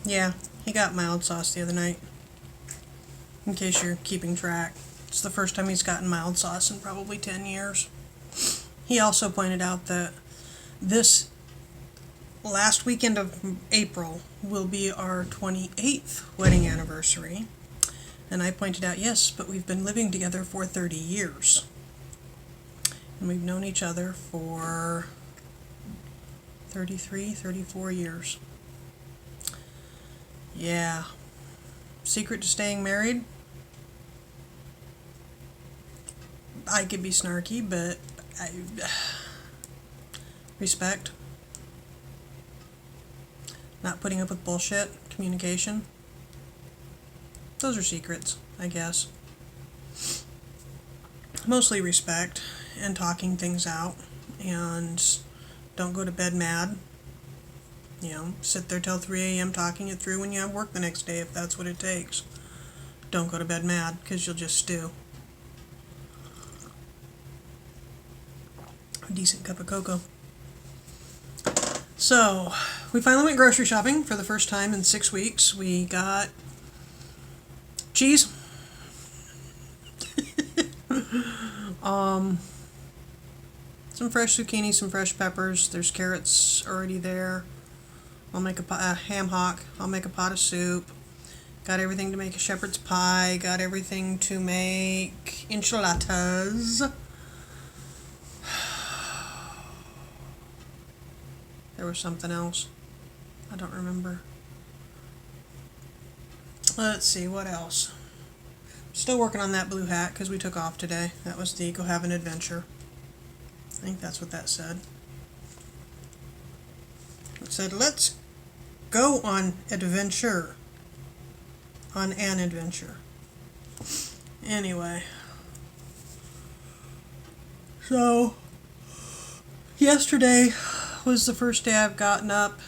Yeah, he got mild sauce the other night. In case you're keeping track. It's the first time he's gotten mild sauce in probably 10 years. He also pointed out that this last weekend of April will be our 28th wedding anniversary. And I pointed out, yes, but we've been living together for 30 years. And we've known each other for 33, 34 years. Yeah. Secret to staying married? I could be snarky, but respect. Not putting up with bullshit. Communication. Those are secrets, I guess. Mostly respect and talking things out, and don't go to bed mad. Sit there till 3 a.m. talking it through when you have work the next day if that's what it takes. Don't go to bed mad, because you'll just stew. A decent cup of cocoa. So, we finally went grocery shopping for the first time in 6 weeks. We got cheese. Some fresh zucchini, some fresh peppers. There's carrots already there. I'll make a ham hock. I'll make a pot of soup. Got everything to make a shepherd's pie. Got everything to make enchiladas. There was something else. I don't remember. Let's see, what else? Still working on that blue hat because we took off today. That was the Go Have an Adventure. I think that's what that said. It said, let's go on adventure. On an adventure. Anyway. So, yesterday was the first day I've gotten up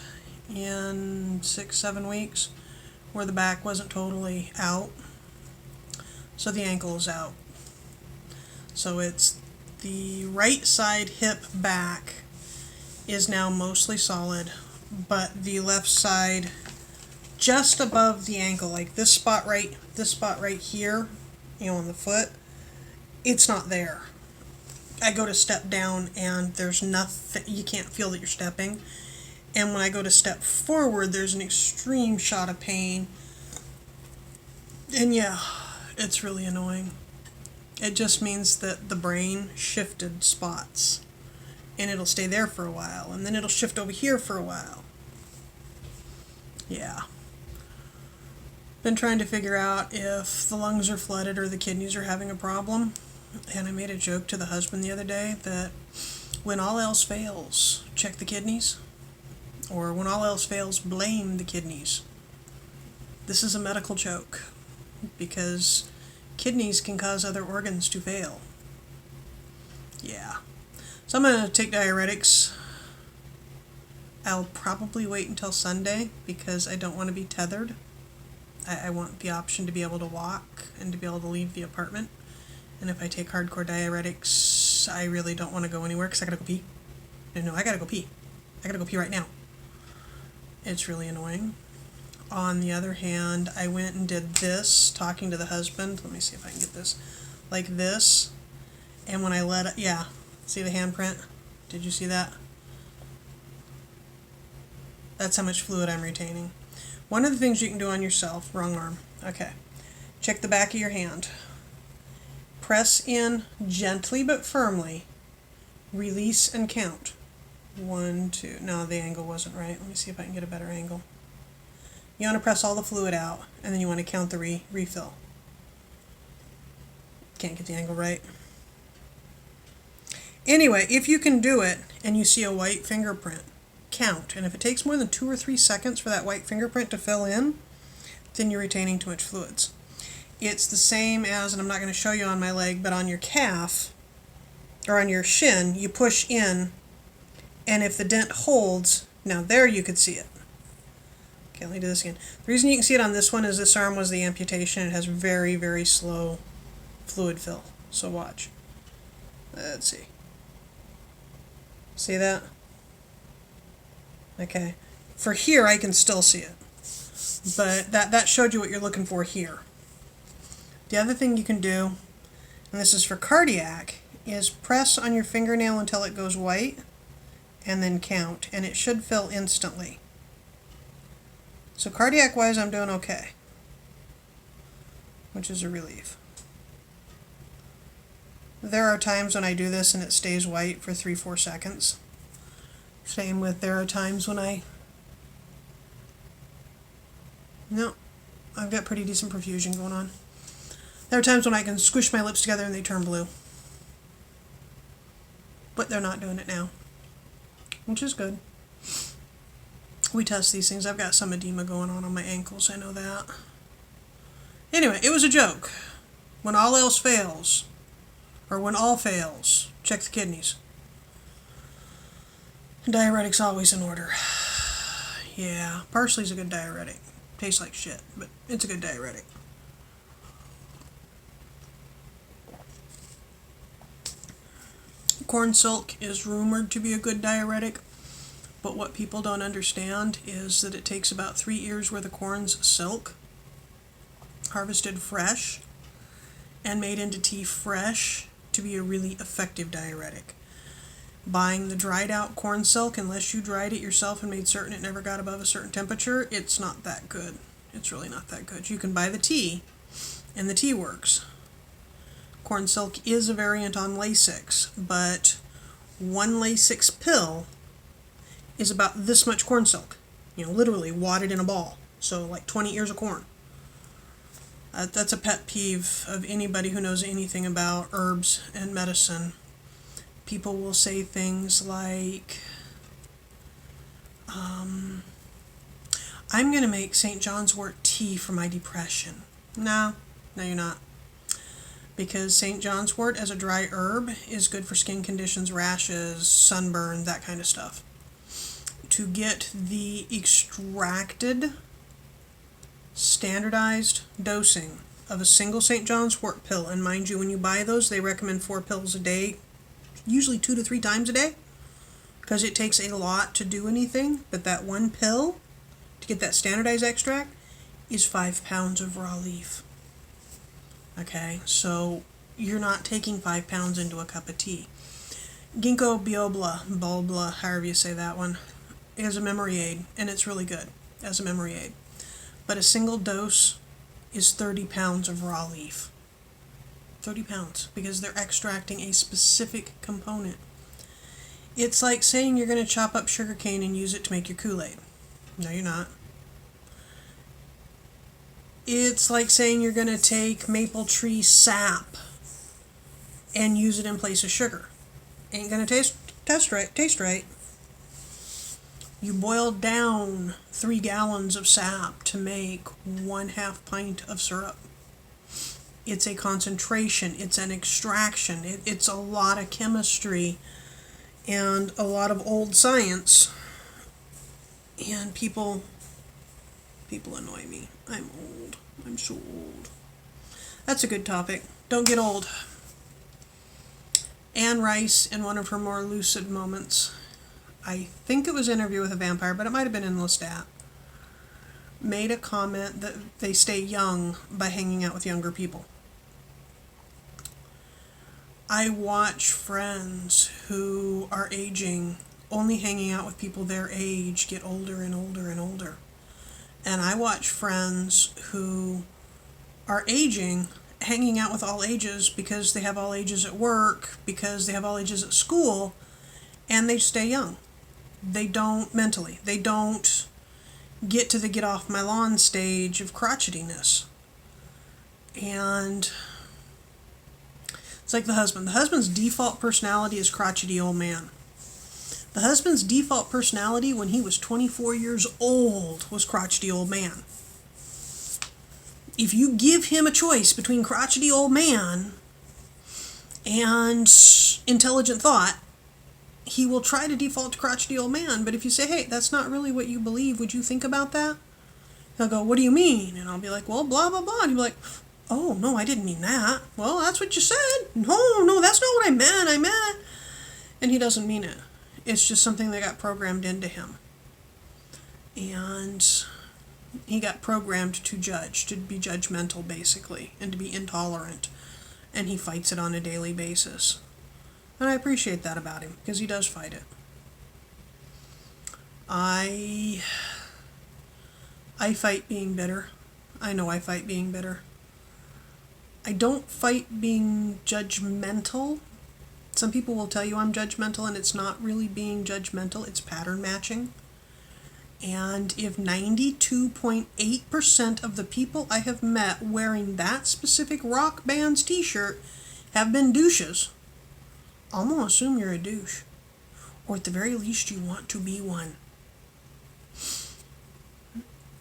in 6-7 weeks where the back wasn't totally out. So the ankle is out. So it's the right side hip back is now mostly solid, but the left side just above the ankle, like this spot right here, on the foot, it's not there. I go to step down and there's nothing, you can't feel that you're stepping. And when I go to step forward, there's an extreme shot of pain. And yeah, it's really annoying. It just means that the brain shifted spots. And it'll stay there for a while, and then it'll shift over here for a while. Yeah. Been trying to figure out if the lungs are flooded or the kidneys are having a problem. And I made a joke to the husband the other day that when all else fails, check the kidneys. Or when all else fails, blame the kidneys. This is a medical joke because kidneys can cause other organs to fail. Yeah. So I'm going to take diuretics. I'll probably wait until Sunday because I don't want to be tethered. I want the option to be able to walk and to be able to leave the apartment. And if I take hardcore diuretics, I really don't want to go anywhere because I gotta go pee. No, I gotta go pee. I gotta go pee right now. It's really annoying. On the other hand, I went and did this, talking to the husband. Let me see if I can get this. Like this. And when I let it, yeah. See the handprint? Did you see that? That's how much fluid I'm retaining. One of the things you can do on yourself, wrong arm. Okay. Check the back of your hand. Press in gently but firmly. Release and count. 1, 2. No, the angle wasn't right. Let me see if I can get a better angle. You want to press all the fluid out, and then you want to count the refill. Can't get the angle right. Anyway, if you can do it and you see a white fingerprint, count. And if it takes more than 2 or 3 seconds for that white fingerprint to fill in, then you're retaining too much fluids. It's the same as, and I'm not going to show you on my leg, but on your calf, or on your shin, you push in, and if the dent holds, now there you could see it. Okay, let me do this again. The reason you can see it on this one is this arm was the amputation. It has very, very slow fluid fill. So watch. Let's see. See that? Okay. For here, I can still see it. But that showed you what you're looking for here. The other thing you can do, and this is for cardiac, is press on your fingernail until it goes white and then count, and it should fill instantly. So cardiac wise, I'm doing okay, which is a relief. There are times when I do this and it stays white for 3-4 seconds. Same with there are times when no, I've got pretty decent perfusion going on. There are times when I can squish my lips together and they turn blue. But they're not doing it now, which is good. We test these things. I've got some edema going on my ankles, I know that. Anyway, it was a joke. When all else fails, or when all fails, check the kidneys. Diuretic's always in order. Yeah, parsley's a good diuretic. Tastes like shit, but it's a good diuretic. Corn silk is rumored to be a good diuretic, but what people don't understand is that it takes about 3 years worth of corn's silk, harvested fresh and made into tea fresh, to be a really effective diuretic. Buying the dried out corn silk, unless you dried it yourself and made certain it never got above a certain temperature, it's not that good. It's really not that good. You can buy the tea, and the tea works. Corn silk is a variant on Lasix, but one Lasix pill is about this much corn silk. Literally wadded in a ball. So like 20 ears of corn. That's a pet peeve of anybody who knows anything about herbs and medicine. People will say things like, I'm going to make St. John's wort tea for my depression. No, you're not. Because St. John's wort as a dry herb is good for skin conditions, rashes, sunburn, that kind of stuff. To get the extracted, standardized dosing of a single St. John's wort pill, and mind you, when you buy those, they recommend 4 pills a day, usually 2 to 3 times a day, because it takes a lot to do anything, but that one pill, to get that standardized extract, is 5 pounds of raw leaf. Okay, so you're not taking 5 pounds into a cup of tea. Ginkgo biloba, however you say that one, is a memory aid, and it's really good as a memory aid. But a single dose is 30 pounds of raw leaf. 30 pounds, because they're extracting a specific component. It's like saying you're going to chop up sugar cane and use it to make your Kool-Aid. No, you're not. It's like saying you're going to take maple tree sap and use it in place of sugar. Ain't going to taste right. You boil down 3 gallons of sap to make 1/2 pint of syrup. It's a concentration, it's an extraction, it's a lot of chemistry and a lot of old science. And people annoy me. I'm old. I'm so old. That's a good topic. Don't get old. Anne Rice, in one of her more lucid moments, I think it was Interview with a Vampire, but it might have been in Lestat, made a comment that they stay young by hanging out with younger people. I watch friends who are aging, only hanging out with people their age, get older and older and older. And I watch friends who are aging, hanging out with all ages because they have all ages at work, because they have all ages at school, and they stay young. They don't mentally. They don't get to the get off my lawn stage of crotchetiness. And it's like the husband. The husband's default personality is crotchety old man. The husband's default personality when he was 24 years old was crotchety old man. If you give him a choice between crotchety old man and intelligent thought, he will try to default to crotchety old man. But if you say, hey, that's not really what you believe, would you think about that? He'll go, what do you mean? And I'll be like, well, blah, blah, blah. And he'll be like, oh, no, I didn't mean that. Well, that's what you said. No, that's not what I meant. And he doesn't mean it. It's just something that got programmed into him. And He got programmed to judge, to be judgmental basically, and to be intolerant. And he fights it on a daily basis. And I appreciate that about him, because he does fight it. I fight being bitter. I know I fight being bitter. I don't fight being judgmental. Some people will tell you I'm judgmental, and it's not really being judgmental, it's pattern matching. And if 92.8% of the people I have met wearing that specific rock band's t-shirt have been douches, I'm going to assume you're a douche. Or at the very least, you want to be one.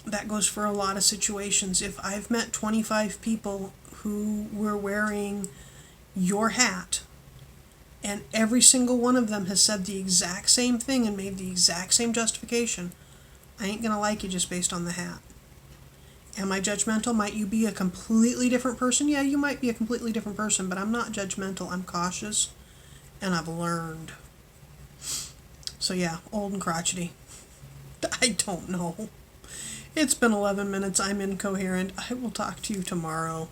That goes for a lot of situations. If I've met 25 people who were wearing your hat, and every single one of them has said the exact same thing and made the exact same justification, I ain't gonna like you just based on the hat. Am I judgmental? Might you be a completely different person? Yeah, you might be a completely different person, but I'm not judgmental. I'm cautious, and I've learned. So yeah, old and crotchety. I don't know. It's been 11 minutes. I'm incoherent. I will talk to you tomorrow.